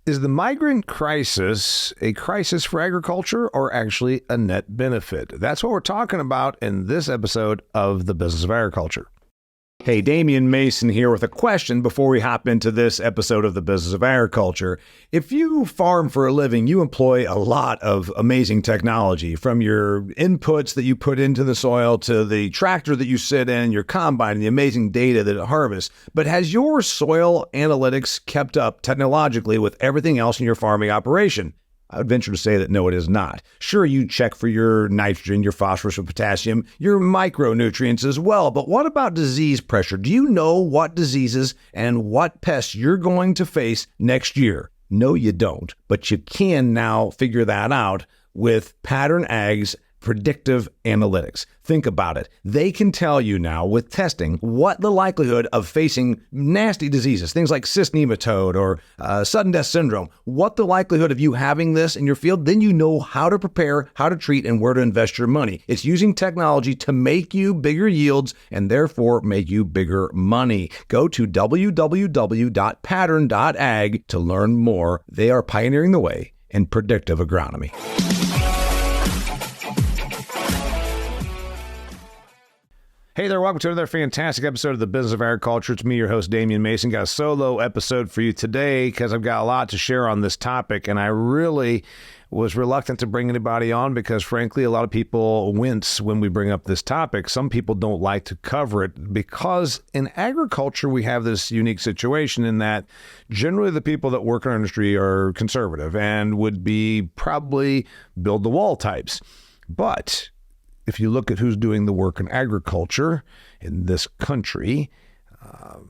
Is the migrant crisis a crisis for agriculture or actually a net benefit? That's what we're talking about in this episode of The Business of Agriculture. Hey, Damian Mason here with a question before we hop into this episode of The Business of Agriculture. If you farm for a living, you employ a lot of amazing technology, from your inputs that you put into the soil to the tractor that you sit in, your combine, and the amazing data that it harvests. But has your soil analytics kept up technologically with everything else in your farming operation? I would venture to say that no, it is not. Sure, you check for your nitrogen, your phosphorus, and potassium, your micronutrients as well. But what about disease pressure? Do you know what diseases and what pests you're going to face next year? No, you don't. But you can now figure that out with Pattern Ag's predictive analytics. Think about it. They can tell you now with testing what the likelihood of facing nasty diseases, things like cyst nematode or sudden death syndrome, what the likelihood of you having this in your field, then you know how to prepare, how to treat, and where to invest your money. It's using technology to make you bigger yields and therefore make you bigger money. Go to www.pattern.ag to learn more. They are pioneering the way in predictive agronomy. Hey there, welcome to another fantastic episode of The Business of Agriculture. It's me, your host, Damian Mason. Got a solo episode for you today because I've got a lot to share on this topic, and I really was reluctant to bring anybody on because, frankly, a lot of people wince when we bring up this topic. Some people don't like to cover it because in agriculture, we have this unique situation in that generally the people that work in our industry are conservative and would be probably build-the-wall types. But if you look at who's doing the work in agriculture in this country,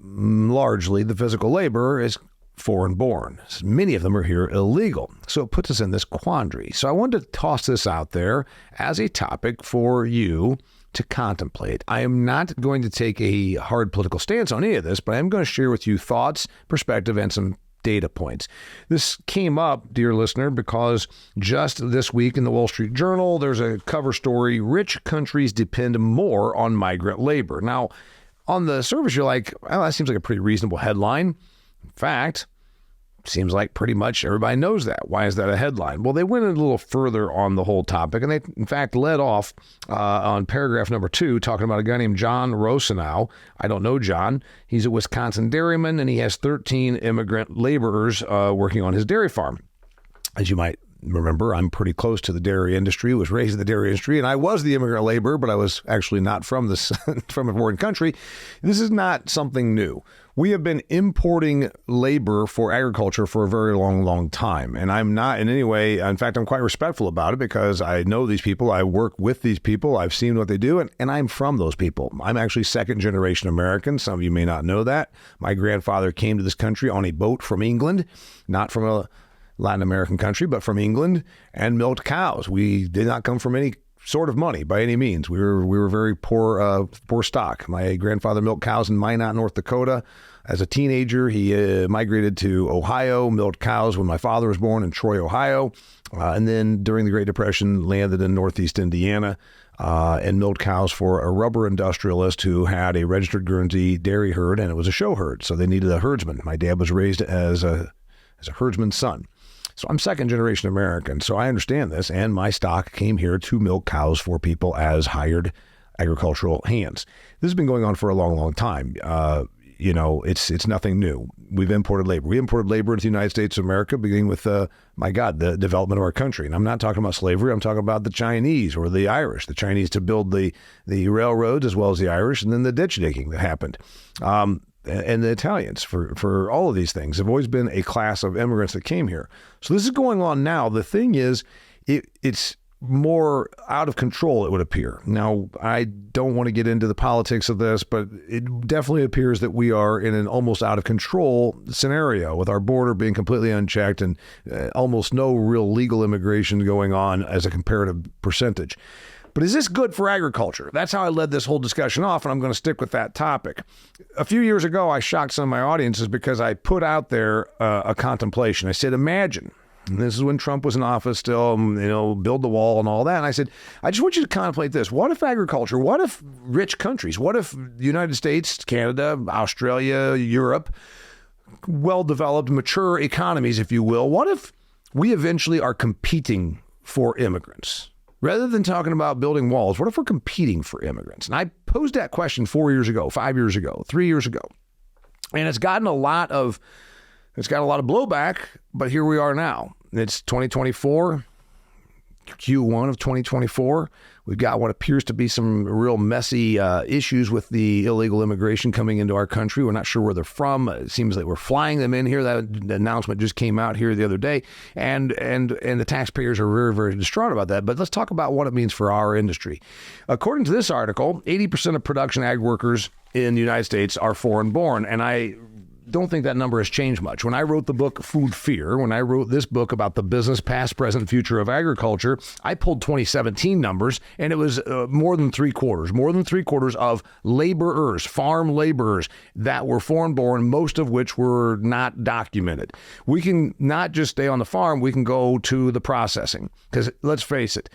largely the physical labor is foreign born. Many of them are here illegal. So it puts us in this quandary. So I wanted to toss this out there as a topic for you to contemplate. I am not going to take a hard political stance on any of this, but I am going to share with you thoughts, perspective, and some data points. This came up, dear listener, because just this week in the Wall Street Journal, there's a cover story, rich countries depend more on migrant labor. Now, on the surface, you're like, well, that seems like a pretty reasonable headline. In fact, seems like pretty much everybody knows that. Why is that a headline? Well, they went a little further on the whole topic, and they, in fact, led off on paragraph number 2, talking about a guy named John Rosenau. I don't know John. He's a Wisconsin dairyman, and he has 13 immigrant laborers working on his dairy farm. As you might remember, I'm pretty close to the dairy industry, was raised in the dairy industry, and I was the immigrant laborer, but I was actually not from this from a foreign country. This is not something new. We have been importing labor for agriculture for a very long time. And I'm not in any way, in fact, I'm quite respectful about it because I know these people, I work with these people, I've seen what they do, and I'm from those people. I'm actually second generation American. Some of you may not know that. My grandfather came to this country on a boat from England, not from a Latin American country, but from England, and milked cows. We did not come from any sort of money by any means. We were very poor stock. My grandfather milked cows in Minot, North Dakota. As a teenager, he migrated to Ohio, milked cows when my father was born in Troy, Ohio. And then during the Great Depression, landed in Northeast Indiana and milked cows for a rubber industrialist who had a registered Guernsey dairy herd, and it was a show herd. So they needed a herdsman. My dad was raised as a herdsman's son. So I'm second generation American, so I understand this, and my stock came here to milk cows for people as hired agricultural hands. This has been going on for a long time. It's nothing new. We've imported labor. We imported labor into the United States of America, beginning with, the development of our country. And I'm not talking about slavery. I'm talking about the Chinese or the Irish. The Chinese to build the railroads as well as the Irish, and then the ditch digging that happened. And the Italians for all of these things have always been a class of immigrants that came here. So this is going on now. The thing is, it's more out of control, it would appear. Now, I don't want to get into the politics of this, but it definitely appears that we are in an almost out of control scenario with our border being completely unchecked and almost no real legal immigration going on as a comparative percentage. But is this good for agriculture? That's how I led this whole discussion off, and I'm going to stick with that topic. A few years ago, I shocked some of my audiences because I put out there a contemplation. I said, imagine, and this is when Trump was in office still, build the wall and all that. And I said, I just want you to contemplate this. What if agriculture, what if rich countries, what if the United States, Canada, Australia, Europe well-developed, mature economies, if you will, what if we eventually are competing for immigrants? Rather than talking about building walls, what if we're competing for immigrants? And I posed that question 4 years ago, 5 years ago, 3 years ago. And it's got a lot of blowback, but here we are now. It's 2024, Q1 of 2024. We've got what appears to be some real messy issues with the illegal immigration coming into our country. We're not sure where they're from. It seems like we're flying them in here. That announcement just came out here the other day, and the taxpayers are very, very distraught about that. But let's talk about what it means for our industry. According to this article, 80% of production ag workers in the United States are foreign-born, and I don't think that number has changed much. When I wrote the book Food Fear, when I wrote this book about the business, past, present, future of agriculture, I pulled 2017 numbers, and it was more than three quarters of laborers, farm laborers that were foreign-born, most of which were not documented. We can not just stay on the farm, we can go to the processing. Because let's face it,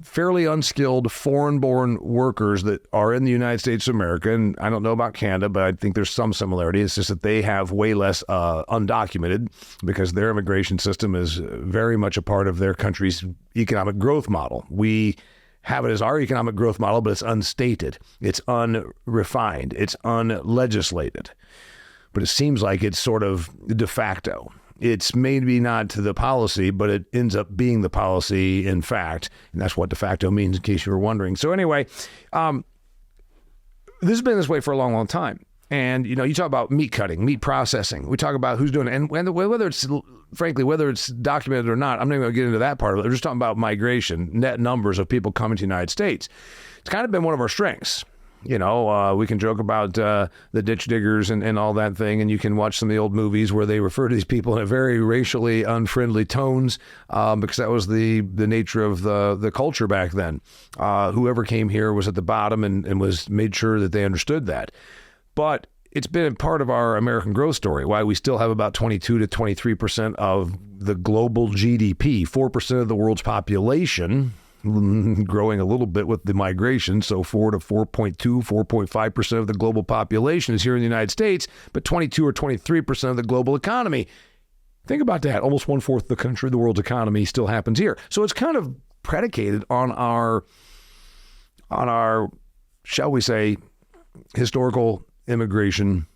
fairly unskilled foreign-born workers that are in the United States of America, and I don't know about Canada, but I think there's some similarity. It's just that they have way less undocumented because their immigration system is very much a part of their country's economic growth model. We have it as our economic growth model, but it's unstated, it's unrefined, it's unlegislated. But it seems like it's sort of de facto. It's maybe not to the policy, but it ends up being the policy in fact. And that's what de facto means, in case you were wondering. So anyway, this has been this way for a long, long time. And, you know, you talk about meat cutting, meat processing. We talk about who's doing it. And whether it's, frankly, whether it's documented or not, I'm not even going to get into that part of it. We're just talking about migration, net numbers of people coming to the United States. It's kind of been one of our strengths. You know, we can joke about the ditch diggers and all that thing, and you can watch some of the old movies where they refer to these people in a very racially unfriendly tones because that was the nature of the culture back then. Whoever came here was at the bottom and was made sure that they understood that. But it's been part of our American growth story, why we still have about 22 to 23% of the global GDP, 4% of the world's population, growing a little bit with the migration, so 4 to 4.2, 4.5% of the global population is here in the United States, but 22 or 23% of the global economy. Think about that. Almost 1/4 of the country, the world's economy still happens here. So it's kind of predicated on our, shall we say, historical immigration,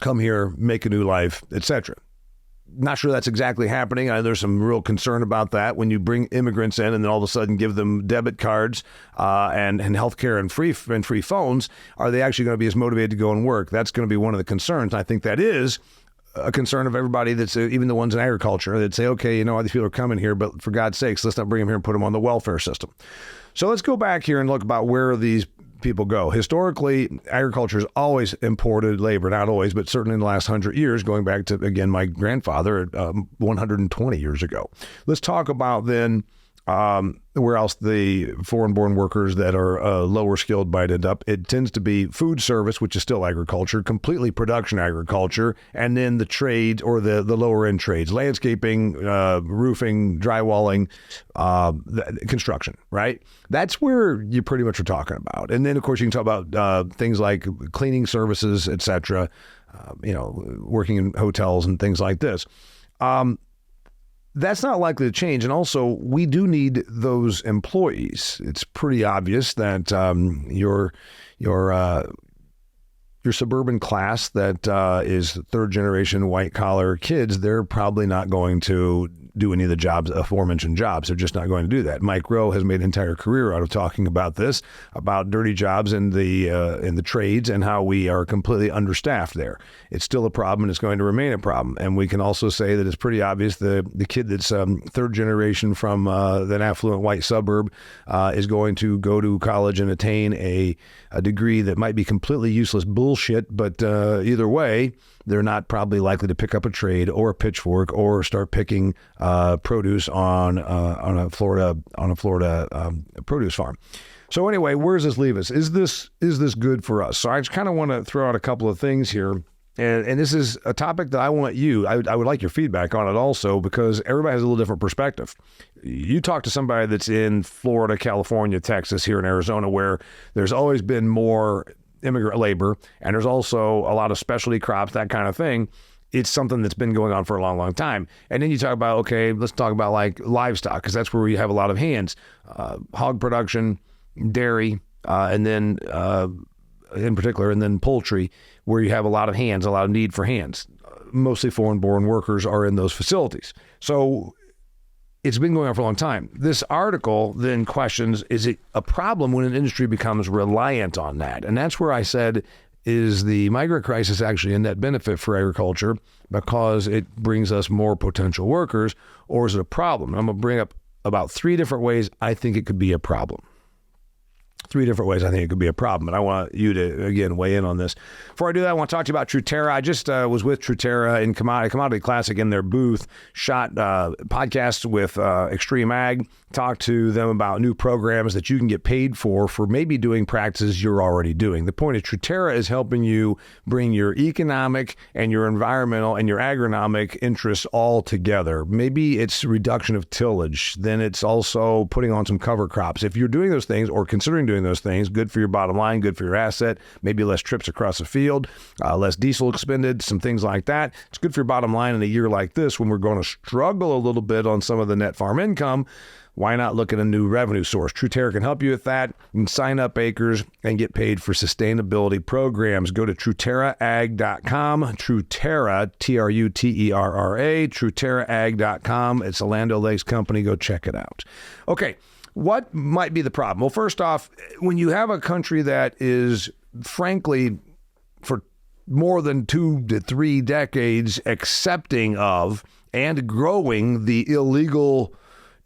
come here, make a new life, etc. Not sure that's exactly happening. There's some real concern about that when you bring immigrants in and then all of a sudden give them debit cards and healthcare and free phones. Are they actually going to be as motivated to go and work? That's going to be one of the concerns. I think that is a concern of everybody that's even the ones in agriculture that say, okay, you know, these people are coming here, but for God's sakes, let's not bring them here and put them on the welfare system. So let's go back here and look about where these people go. Historically, agriculture has always imported labor, not always, but certainly in the last 100 years, going back to, again, my grandfather 120 years ago. Let's talk about then where else the foreign-born workers that are lower skilled might end up. It tends to be food service, which is still agriculture, completely production agriculture, and then the trades or the lower-end trades, landscaping, roofing, drywalling, construction, right? That's where you pretty much are talking about. And then, of course, you can talk about things like cleaning services, et cetera, working in hotels and things like this. That's not likely to change. And also, we do need those employees. It's pretty obvious that your suburban class that is third generation white collar kids, they're probably not going to do any of the jobs, aforementioned jobs. They're just not going to do that. Mike Rowe has made an entire career out of talking about this, about dirty jobs in the trades and how we are completely understaffed there. It's still a problem and it's going to remain a problem. And we can also say that it's pretty obvious the kid that's third generation from that affluent white suburb is going to go to college and attain a degree that might be completely useless bullshit, but either way, they're not probably likely to pick up a trade or a pitchfork or start picking produce on a Florida produce farm. So anyway, where does this leave us? Is this good for us? So I just kind of want to throw out a couple of things here. And this is a topic that I would like your feedback on it also, because everybody has a little different perspective. You talk to somebody that's in Florida, California, Texas, here in Arizona, where there's always been more immigrant labor, and there's also a lot of specialty crops, that kind of thing. it's something that's been going on for a long, long time. And then you talk about, okay, let's talk about like livestock, because that's where we have a lot of hands. Hog production, dairy, and then in particular, and then poultry, where you have a lot of hands, a lot of need for hands. Mostly foreign-born workers are in those facilities. So it's been going on for a long time. This article then questions, is it a problem when an industry becomes reliant on that? And that's where I said, is the migrant crisis actually a net benefit for agriculture because it brings us more potential workers, or is it a problem? I'm going to bring up about 3 different ways I think it could be a problem. 3 different ways I think it could be a problem, and I want you to, again, weigh in on this. Before I do that, I want to talk to you about Truterra. I just was with Truterra in Commodity Classic in their booth, shot podcasts with Extreme Ag, talked to them about new programs that you can get paid for maybe doing practices you're already doing. The point is Truterra is helping you bring your economic and your environmental and your agronomic interests all together. Maybe it's reduction of tillage. Then it's also putting on some cover crops. If you're doing those things or considering doing those things, good for your bottom line, good for your asset, maybe less trips across the field, less diesel expended, some things like that. It's good for your bottom line in a year like this when we're going to struggle a little bit on some of the net farm income. Why not look at a new revenue source? Truterra can help you with that. You can sign up acres and get paid for sustainability programs. Go to TruterraAg.com. Truterra, Truterra, TruterraAg.com. It's a Land O'Lakes company. Go check it out. Okay. What might be the problem? Well, first off, when you have a country that is, frankly, for more than 2 to 3 decades accepting of and growing the illegal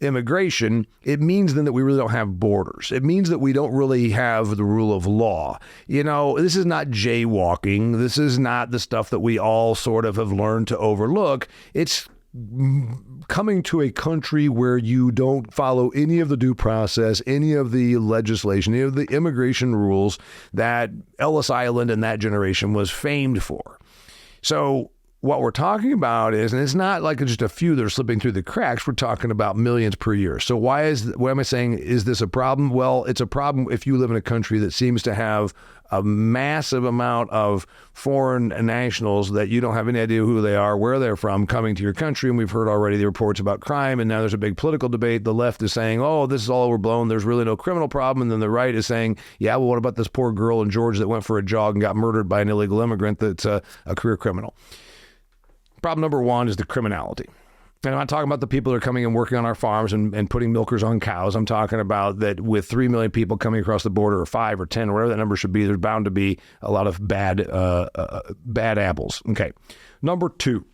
immigration, it means then that we really don't have borders. It means that we don't really have the rule of law. You know, this is not jaywalking. This is not the stuff that we all sort of have learned to overlook. It's coming to a country where you don't follow any of the due process, any of the legislation, any of the immigration rules that Ellis Island and that generation was famed for. So what we're talking about is, and it's not like just a few that are slipping through the cracks, we're talking about millions per year. So why am I saying, is this a problem? Well, it's a problem if you live in a country that seems to have a massive amount of foreign nationals that you don't have any idea who they are, where they're from, coming to your country. And we've heard already the reports about crime, and now there's a big political debate. The left is saying, oh, this is all overblown. There's really no criminal problem. And then the right is saying, yeah, well, what about this poor girl in Georgia that went for a jog and got murdered by an illegal immigrant that's a career criminal? Problem number 1 is the criminality. And I'm not talking about the people that are coming and working on our farms and putting milkers on cows. I'm talking about that with 3 million people coming across the border, or 5 or 10, or whatever that number should be, there's bound to be a lot of bad apples. Okay. Number 2.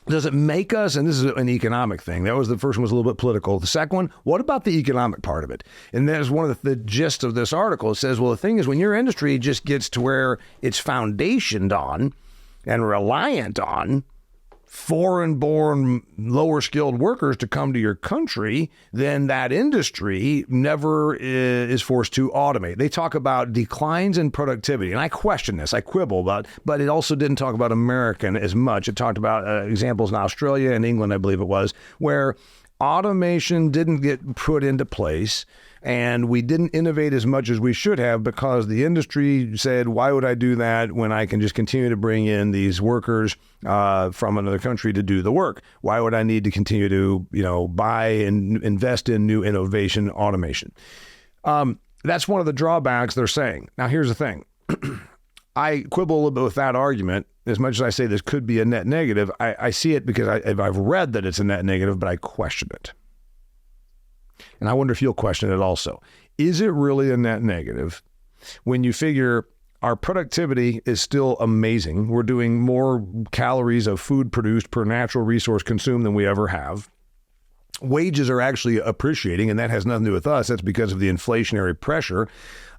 Does it make us, and this is an economic thing. That was the first one, was a little bit political. The second one, what about the economic part of it? And that is one of the gist of this article. It says, well, the thing is, when your industry just gets to where it's foundationed on and reliant on foreign-born, lower-skilled workers to come to your country, then that industry never is forced to automate. They talk about declines in productivity, and I question this. I quibble about, but it also didn't talk about American as much. It talked about examples in Australia and England, I believe it was, where automation didn't get put into place, and we didn't innovate as much as we should have because the industry said, why would I do that when I can just continue to bring in these workers from another country to do the work? Why would I need to continue to, buy and invest in new innovation, automation? That's one of the drawbacks they're saying. Now, here's the thing. I quibble a little bit with that argument. As much as I say this could be a net negative, I see it because I've read that it's a net negative, but I question it. And I wonder if you'll question it also. Is it really a net negative when you figure our productivity is still amazing? We're doing more calories of food produced per natural resource consumed than we ever have. Wages are actually appreciating, and that has nothing to do with us. That's because of the inflationary pressure.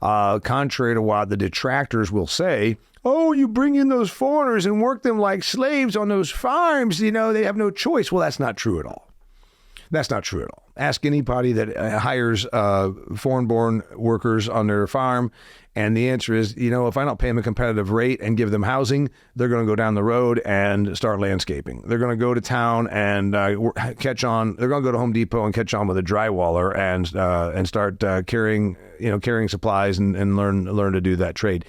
Contrary to what the detractors will say, oh, you bring in those foreigners and work them like slaves on those farms, they have no choice. Well, that's not true at all. That's not true at all. Ask anybody that hires foreign-born workers on their farm, and the answer is, if I don't pay them a competitive rate and give them housing, they're going to go down the road and start landscaping. They're going to go to town and catch on. They're going to go to Home Depot and catch on with a drywaller and start carrying supplies and learn to do that trade.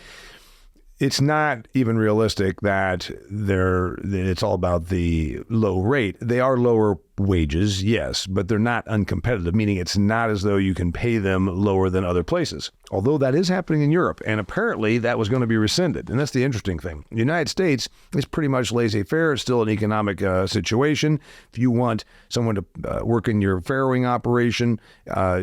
it's not even realistic that it's all about the low rate. They are lower wages, yes, but they're not uncompetitive, meaning it's not as though you can pay them lower than other places. Although that is happening in Europe, and apparently that was going to be rescinded. And that's the interesting thing. The United States is pretty much laissez-faire. It's still an economic situation. If you want someone to work in your farrowing operation,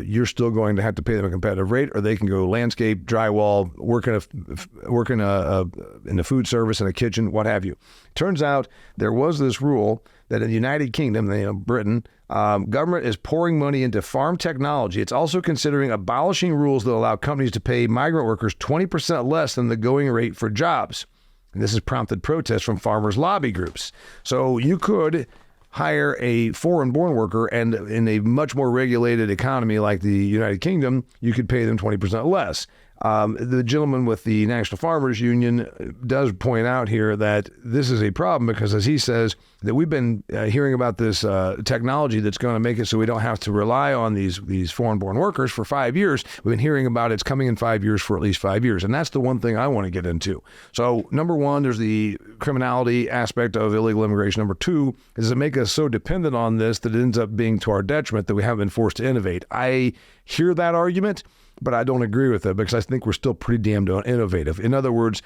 you're still going to have to pay them a competitive rate, or they can go landscape, drywall, work in the food service, in a kitchen, what have you. Turns out there was this rule that in the United Kingdom, Britain, government is pouring money into farm technology. It's also considering abolishing rules that allow companies to pay migrant workers 20% less than the going rate for jobs. And this has prompted protests from farmers' lobby groups. So you could hire a foreign-born worker, and in a much more regulated economy like the United Kingdom, you could pay them 20% less. The gentleman with the National Farmers Union does point out here that this is a problem because, as he says, that we've been hearing about this technology that's going to make it so we don't have to rely on these foreign-born workers for 5 years. We've been hearing about it's coming in 5 years for at least 5 years, and that's the one thing I want to get into. So, number one, there's the criminality aspect of illegal immigration. Number two, is it make us so dependent on this that it ends up being to our detriment that we haven't been forced to innovate. I hear that argument, but I don't agree with it because I think we're still pretty damn innovative. In other words,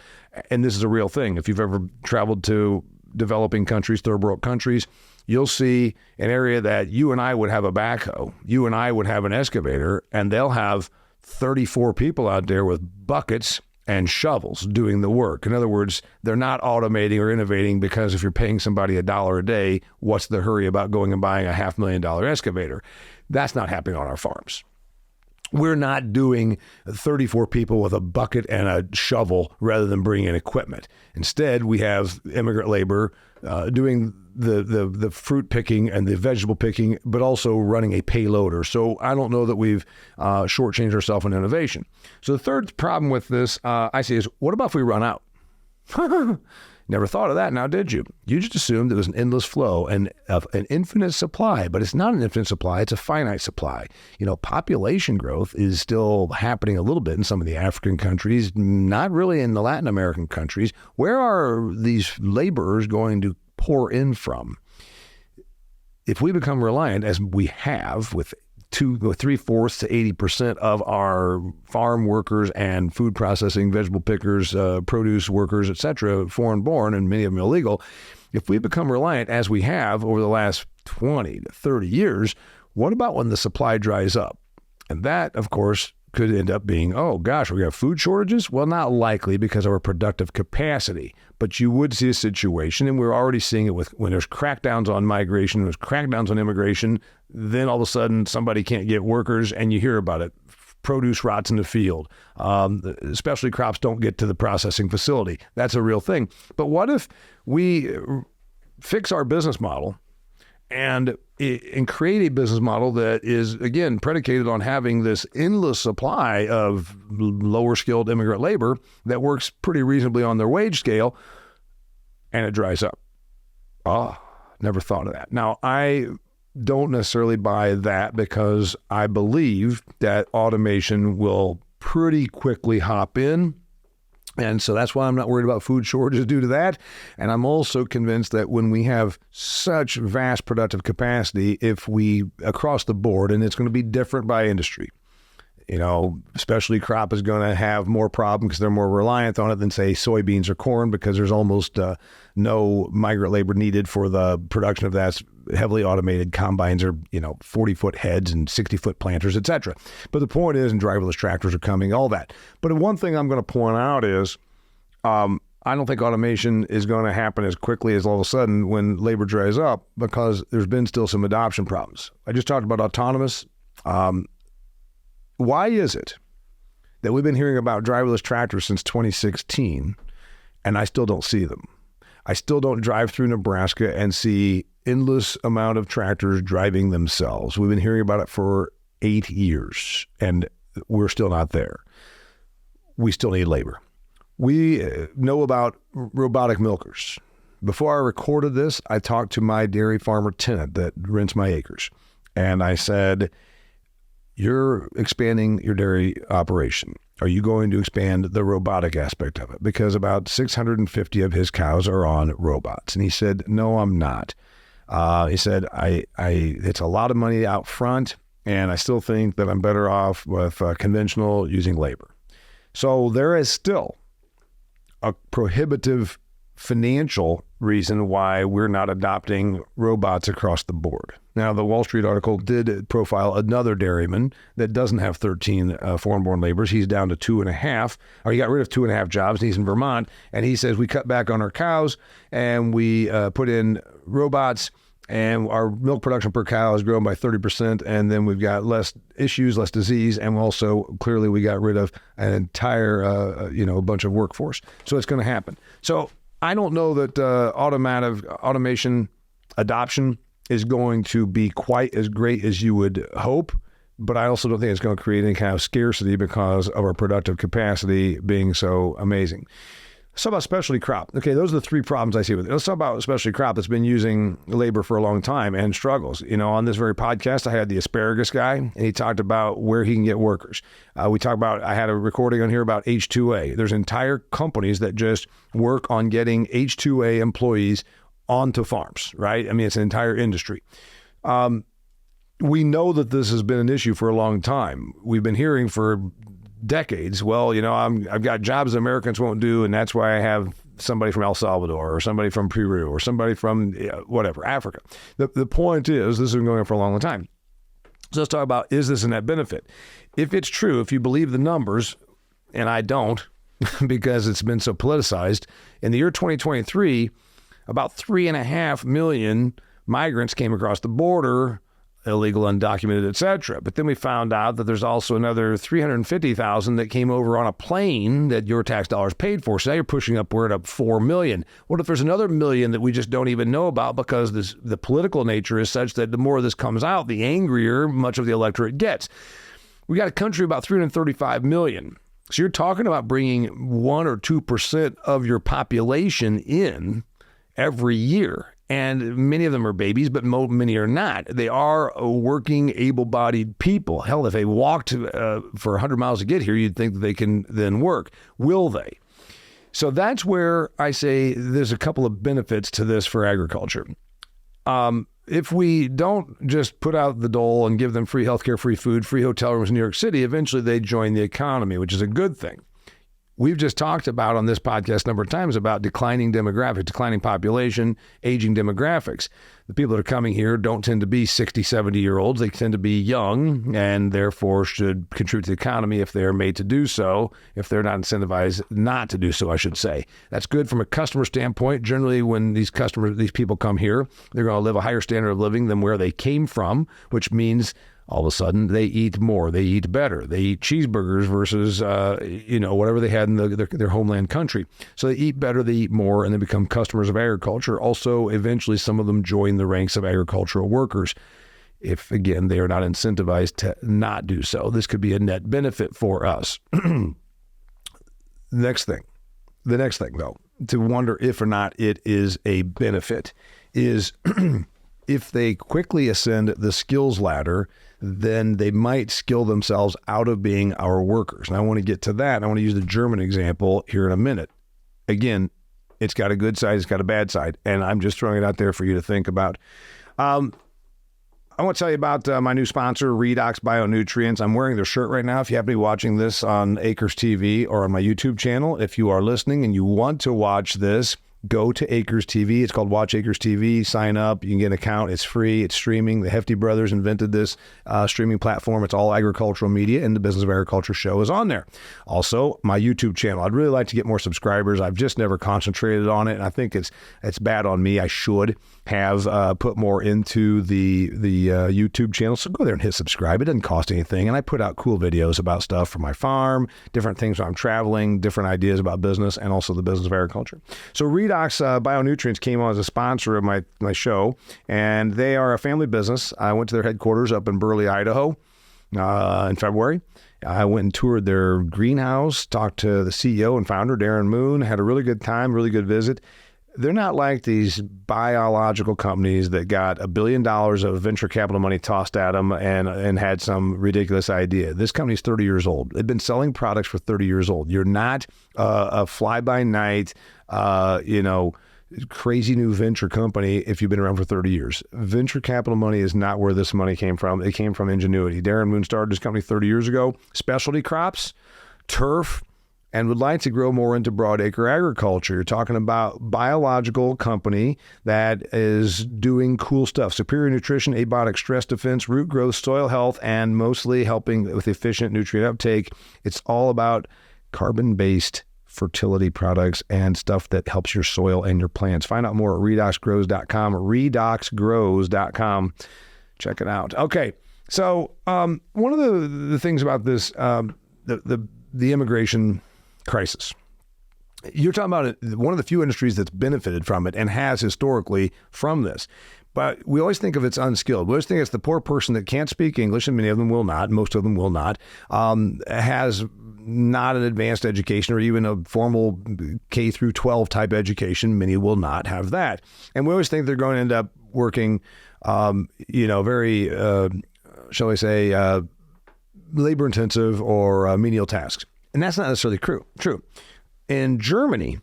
and this is a real thing, if you've ever traveled to developing countries, third world countries, you'll see an area that you and I would have a backhoe, you and I would have an excavator, and they'll have 34 people out there with buckets and shovels doing the work. In other words, they're not automating or innovating because if you're paying somebody $1 a day, what's the hurry about going and buying a $500,000 excavator? That's not happening on our farms. We're not doing 34 people with a bucket and a shovel rather than bringing in equipment. Instead, we have immigrant labor doing the fruit picking and the vegetable picking, but also running a payloader. So I don't know that we've shortchanged ourselves in innovation. So the third problem with this, I see, is what about if we run out? Never thought of that now, did you? You just assumed it was an endless flow and an infinite supply, but it's not an infinite supply, it's a finite supply. Population growth is still happening a little bit in some of the African countries, not really in the Latin American countries. Where are these laborers going to pour in from? If we become reliant, as we have with 3/4 to 80% of our farm workers and food processing, vegetable pickers, produce workers, etc., foreign-born, and many of them illegal, if we become reliant, as we have over the last 20 to 30 years, what about when the supply dries up? And that, of course, could end up being, oh gosh, we have food shortages? Well, not likely because of our productive capacity. But you would see a situation, and we're already seeing it with when there's crackdowns on migration, there's crackdowns on immigration, then all of a sudden somebody can't get workers and you hear about it. Produce rots in the field. Especially crops don't get to the processing facility. That's a real thing. But what if we fix our business model and create a business model that is, again, predicated on having this endless supply of lower skilled immigrant labor that works pretty reasonably on their wage scale, and it dries up? Never thought of that. Now, I don't necessarily buy that because I believe that automation will pretty quickly hop in. And so that's why I'm not worried about food shortages due to that. And I'm also convinced that when we have such vast productive capacity, if we, across the board, and it's going to be different by industry, especially crop is going to have more problem because they're more reliant on it than, say, soybeans or corn, because there's almost no migrant labor needed for the production of that. Heavily automated combines are, 40-foot heads and 60-foot planters, etc. But the point is, and driverless tractors are coming, all that. But one thing I'm going to point out is I don't think automation is going to happen as quickly as all of a sudden when labor dries up, because there's been still some adoption problems. I just talked about autonomous. Why is it that we've been hearing about driverless tractors since 2016 and I still don't see them? I still don't drive through Nebraska and see endless amount of tractors driving themselves. We've been hearing about it for 8 years and we're still not there. We still need labor. We know about robotic milkers. Before I recorded this, I talked to my dairy farmer tenant that rents my acres. And I said, you're expanding your dairy operation. are you going to expand the robotic aspect of it? Because about 650 of his cows are on robots. And he said, no, I'm not. He said, it's a lot of money out front, and I still think that I'm better off with conventional using labor. So there is still a prohibitive financial reason why we're not adopting robots across the board. Now, the Wall Street article did profile another dairyman that doesn't have 13 foreign-born laborers. He's down to 2.5, or he got rid of 2.5 jobs, and he's in Vermont. And he says, we cut back on our cows, and we put in robots, and our milk production per cow has grown by 30%, and then we've got less issues, less disease, and also, clearly, we got rid of an entire, bunch of workforce. So it's going to happen. So I don't know that automation adoption is going to be quite as great as you would hope, but I also don't think it's going to create any kind of scarcity because of our productive capacity being so amazing. Let's talk about specialty crop. Okay, those are the three problems I see with it. Let's talk about specialty crop that's been using labor for a long time and struggles. On this very podcast, I had the asparagus guy, and he talked about where he can get workers. I had a recording on here about H2A. There's entire companies that just work on getting H2A employees onto farms, right? I mean, it's an entire industry. We know that this has been an issue for a long time. We've been hearing for decades, well, I've got jobs that Americans won't do, and that's why I have somebody from El Salvador or somebody from Peru or somebody from Africa. The point is, this has been going on for a long time. So let's talk about, is this a net benefit? If it's true, if you believe the numbers, and I don't, because it's been so politicized, in the year 2023, about 3.5 million migrants came across the border, illegal, undocumented, etc. But then we found out that there's also another 350,000 that came over on a plane that your tax dollars paid for. So now you're pushing upward up 4 million. What if there's another million that we just don't even know about because the political nature is such that the more this comes out, the angrier much of the electorate gets. We got a country of about 335 million. So you're talking about bringing 1 or 2% of your population in every year. And many of them are babies, but many are not. They are working, able-bodied people. Hell, if they walked for 100 miles to get here, you'd think that they can then work. Will they? So that's where I say there's a couple of benefits to this for agriculture. If we don't just put out the dole and give them free healthcare, free food, free hotel rooms in New York City, eventually they join the economy, which is a good thing. We've just talked about on this podcast a number of times about declining demographics, declining population, aging demographics. The people that are coming here don't tend to be 60, 70-year-olds. They tend to be young and therefore should contribute to the economy if they're made to do so, if they're not incentivized not to do so, I should say. That's good from a customer standpoint. Generally, when these people come here, they're going to live a higher standard of living than where they came from, which means all of a sudden, they eat more, they eat better, they eat cheeseburgers versus, whatever they had in their homeland country. So they eat better, they eat more, and they become customers of agriculture. Also, eventually, some of them join the ranks of agricultural workers. If, again, they are not incentivized to not do so, this could be a net benefit for us. The next thing, though, to wonder if or not it is a benefit is if they quickly ascend the skills ladder, then they might skill themselves out of being our workers. And I want to get to that. I want to use the German example here in a minute. Again, it's got a good side, it's got a bad side, and I'm just throwing it out there for you to think about. I want to tell you about my new sponsor, Redox Bionutrients. I'm wearing their shirt right now. If you happen to be watching this on Acres TV or on my YouTube channel, if you are listening and you want to watch this, go to Acres TV. It's called Watch Acres TV. Sign up. You can get an account. It's free. It's streaming. The Hefty brothers invented this streaming platform. It's all agricultural media, and the Business of Agriculture show is on there. Also, my YouTube channel. I'd really like to get more subscribers. I've just never concentrated on it, and I think it's bad on me. I should have put more into the YouTube channel. So go there and hit subscribe. It doesn't cost anything, and I put out cool videos about stuff from my farm, different things when I'm traveling, different ideas about business, and also the Business of Agriculture. So Redox Bionutrients came on as a sponsor of my show, and they are a family business. I went to their headquarters up in Burley, Idaho in February. I went and toured their greenhouse, talked to the CEO and founder, Darren Moon, had a really good time, really good visit. They're not like these biological companies that got $1 billion of venture capital money tossed at them and had some ridiculous idea. This company's 30 years old. They've been selling products for 30 years old. You're not a fly-by-night, crazy new venture company if you've been around for 30 years. Venture capital money is not where this money came from. It came from ingenuity. Darren Moon started this company 30 years ago. Specialty crops, turf, and would like to grow more into broadacre agriculture. You're talking about biological company that is doing cool stuff. Superior nutrition, abiotic stress defense, root growth, soil health, and mostly helping with efficient nutrient uptake. It's all about carbon-based fertility products and stuff that helps your soil and your plants. Find out more at redoxgrows.com, redoxgrows.com. Check it out. Okay, so one of the things about this, the immigration crisis. You're talking about one of the few industries that's benefited from it and has historically from this. But we always think of it's unskilled. We always think it's the poor person that can't speak English, and many of them will not, most of them will not, has not an advanced education or even a formal K through 12 type education. Many will not have that. And we always think they're going to end up working, very, shall we say, labor intensive or menial tasks. And that's not necessarily true. In Germany,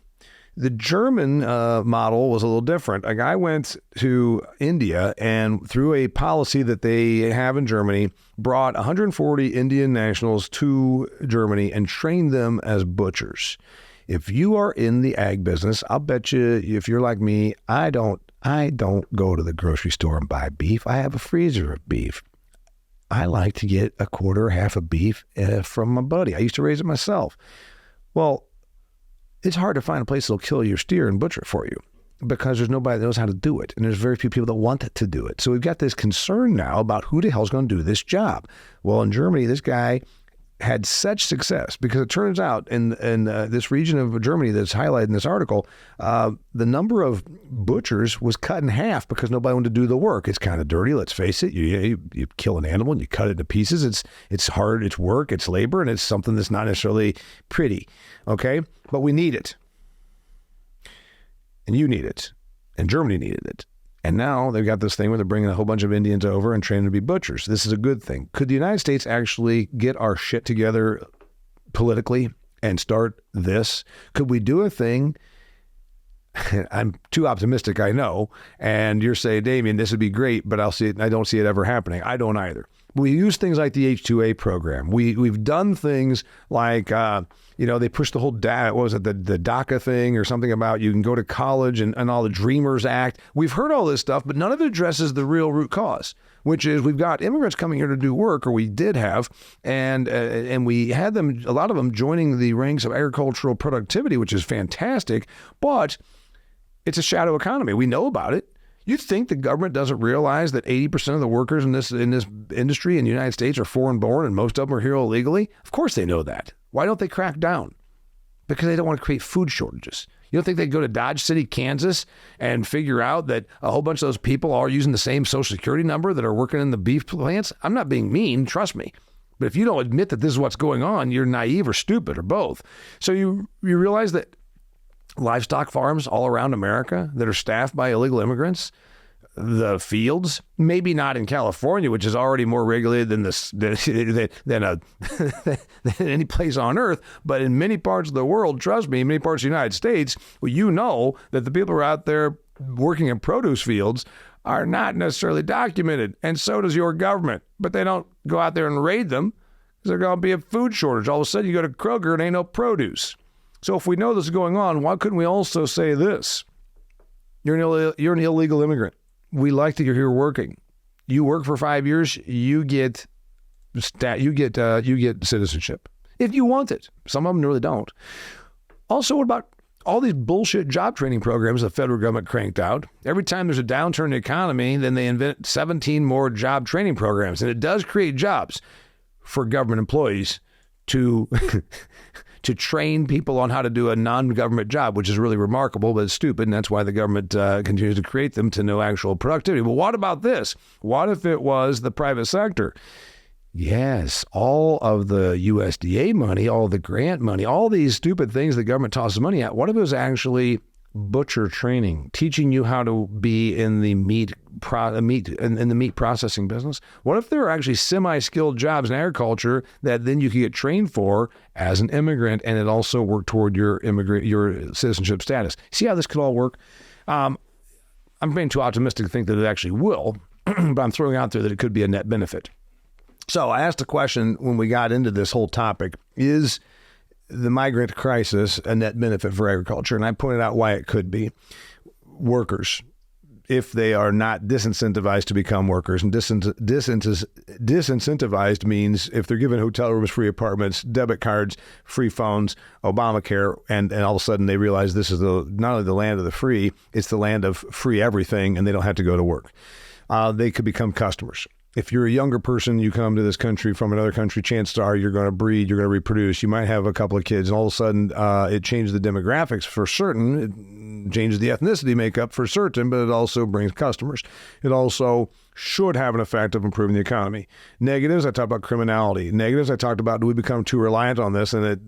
the German model was a little different. A guy went to India and through a policy that they have in Germany, brought 140 Indian nationals to Germany and trained them as butchers. If you are in the ag business, I'll bet you, if you're like me, I don't go to the grocery store and buy beef. I have a freezer of beef. I like to get a quarter or half of beef from my buddy. I used to raise it myself. Well, it's hard to find a place that'll kill your steer and butcher it for you because there's nobody that knows how to do it. And there's very few people that want to do it. So we've got this concern now about who the hell's going to do this job. Well, in Germany, this guy had such success because it turns out in this region of Germany that's highlighted in this article, the number of butchers was cut in half because nobody wanted to do the work. It's kind of dirty, let's face it. You kill an animal and you cut it to pieces. It's hard, it's work, it's labor, and it's something that's not necessarily pretty, okay? But we need it. And you need it. And Germany needed it. And now they've got this thing where they're bringing a whole bunch of Indians over and training them to be butchers. This is a good thing. Could the United States actually get our shit together politically and start this? Could we do a thing? I'm too optimistic, I know. And you're saying, Damian, this would be great, but I don't see it ever happening. I don't either. We use things like the H-2A program. We've done things like, they pushed the whole, the DACA thing or something about you can go to college and all the Dreamers Act. We've heard all this stuff, but none of it addresses the real root cause, which is we've got immigrants coming here to do work, or we did have, and we had them, a lot of them joining the ranks of agricultural productivity, which is fantastic, but it's a shadow economy. We know about it. You think the government doesn't realize that 80% of the workers in this industry in the United States are foreign born and most of them are here illegally? Of course they know that. Why don't they crack down? Because they don't want to create food shortages. You don't think they go to Dodge City, Kansas and figure out that a whole bunch of those people are using the same Social Security number that are working in the beef plants? I'm not being mean, trust me. But if you don't admit that this is what's going on, you're naive or stupid or both. So you realize that livestock farms all around America that are staffed by illegal immigrants, the fields, maybe not in California, which is already more regulated than any place on earth, but in many parts of the world, trust me, in many parts of the United States, well, you know that the people who are out there working in produce fields are not necessarily documented, and so does your government. But they don't go out there and raid them because there's going to be a food shortage. All of a sudden, you go to Kroger and ain't no produce. So if we know this is going on, why couldn't we also say this? You're an illegal immigrant. We like that you're here working. You work for 5 years, you get citizenship if you want it. Some of them really don't. Also, what about all these bullshit job training programs the federal government cranked out? Every time there's a downturn in the economy, then they invent 17 more job training programs, and it does create jobs for government employees to to train people on how to do a non-government job, which is really remarkable, but it's stupid, and that's why the government continues to create them to no actual productivity. But what about this? What if it was the private sector? Yes, all of the USDA money, all the grant money, all these stupid things the government tosses money at, what if it was actually butcher training, teaching you how to be in the meat processing business? What if there are actually semi-skilled jobs in agriculture that then you can get trained for as an immigrant, and it also work toward your citizenship status? See how this could all work? I'm being too optimistic to think that it actually will, but I'm throwing out there that it could be a net benefit. So I asked a question when we got into this whole topic: is the migrant crisis a net benefit for agriculture? And I pointed out why it could be. Workers, if they are not disincentivized to become workers, and disincentivized means if they're given hotel rooms, free apartments, debit cards, free phones, Obamacare, and all of a sudden they realize this is not only the land of the free, it's the land of free everything, and they don't have to go to work. They could become customers. If you're a younger person, you come to this country from another country, chances are you're going to breed, you're going to reproduce. You might have a couple of kids, and all of a sudden it changes the demographics for certain. It changes the ethnicity makeup for certain, but it also brings customers. It also should have an effect of improving the economy. Negatives, I talked about criminality. Negatives, I talked about, do we become too reliant on this, and it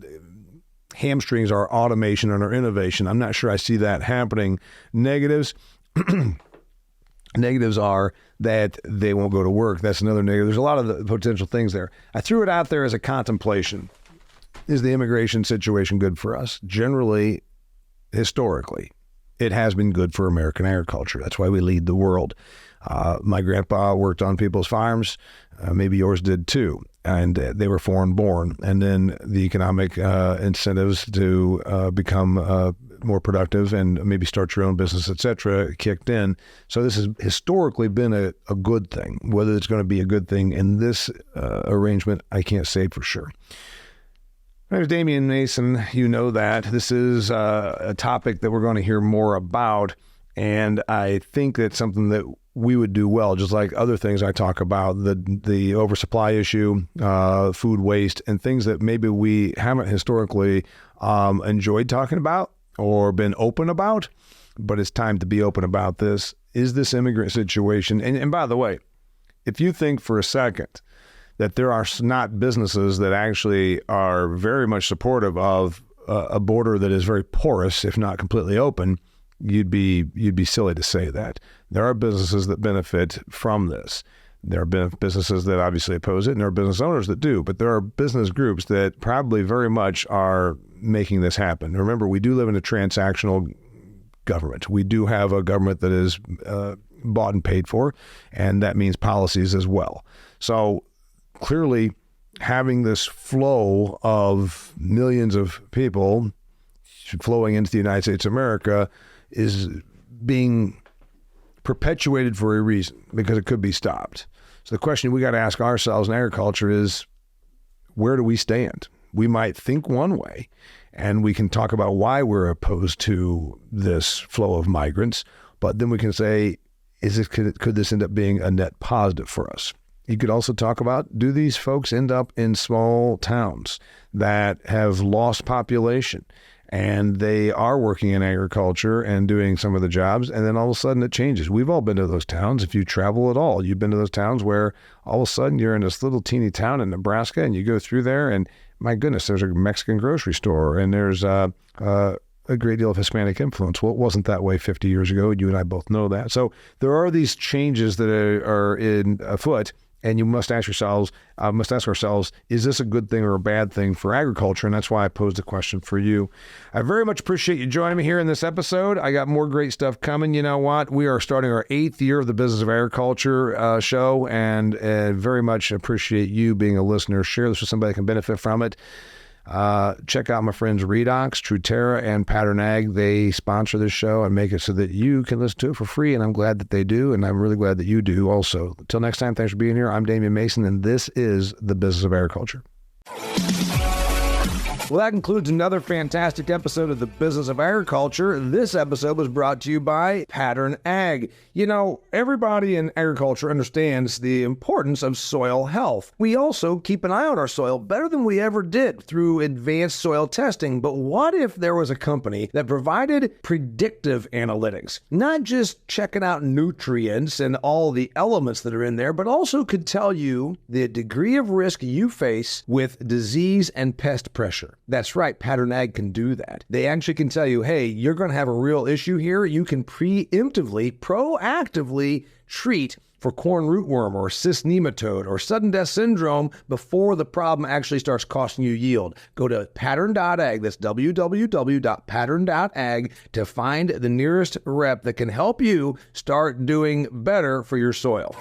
hamstrings our automation and our innovation? I'm not sure I see that happening. Negatives are that they won't go to work. That's another negative. There's a lot of the potential things there. I threw it out there as a contemplation. Is the immigration situation good for us? Generally, historically, it has been good for American agriculture. That's why we lead the world. My grandpa worked on people's farms. Maybe yours did too. And they were foreign born. And then the economic incentives to become more productive and maybe start your own business, et cetera, kicked in. So this has historically been a good thing. Whether it's going to be a good thing in this arrangement, I can't say for sure. My name is Damian Mason. You know that. This is a topic that we're going to hear more about. And I think that's something that we would do well, just like other things I talk about, the oversupply issue, food waste, and things that maybe we haven't historically enjoyed talking about or been open about, but it's time to be open about this. Is this immigrant situation? And by the way, if you think for a second that there are not businesses that actually are very much supportive of a border that is very porous, if not completely open, you'd be silly to say that. There are businesses that benefit from this. There are businesses that obviously oppose it, and there are business owners that do, but there are business groups that probably very much are making this happen. Remember, we do live in a transactional government. We do have a government that is bought and paid for, and that means policies as well. So clearly, having this flow of millions of people flowing into the United States of America is being perpetuated for a reason, because it could be stopped. So the question we got to ask ourselves in agriculture is, where do we stand? We might think one way, and we can talk about why we're opposed to this flow of migrants, but then we can say, could this end up being a net positive for us? You could also talk about, do these folks end up in small towns that have lost population, and they are working in agriculture and doing some of the jobs, and then all of a sudden it changes? We've all been to those towns. If you travel at all, you've been to those towns where all of a sudden you're in this little teeny town in Nebraska, and you go through there, and my goodness, there's a Mexican grocery store, and there's a great deal of Hispanic influence. Well, it wasn't that way 50 years ago. You and I both know that. So there are these changes that are in afoot, and you must ask ourselves, is this a good thing or a bad thing for agriculture? And that's why I posed the question for you. I very much appreciate you joining me here in this episode. I got more great stuff coming. You know what? We are starting our 8th year of the Business of Agriculture show, and very much appreciate you being a listener. Share this with somebody that can benefit from it. Check out my friends Redox, Truterra, and Pattern Ag. They sponsor this show and make it so that you can listen to it for free, and I'm glad that they do, and I'm really glad that you do also. Until next time, thanks for being here. I'm Damian Mason, and this is the Business of Agriculture. Well, that concludes another fantastic episode of the Business of Agriculture. This episode was brought to you by Pattern Ag. You know, everybody in agriculture understands the importance of soil health. We also keep an eye on our soil better than we ever did through advanced soil testing. But what if there was a company that provided predictive analytics, not just checking out nutrients and all the elements that are in there, but also could tell you the degree of risk you face with disease and pest pressure? That's right. Pattern Ag can do that. They actually can tell you, hey, you're going to have a real issue here. You can proactively treat for corn rootworm or cyst nematode or sudden death syndrome before the problem actually starts costing you yield. Go to pattern.ag, that's www.pattern.ag, to find the nearest rep that can help you start doing better for your soil.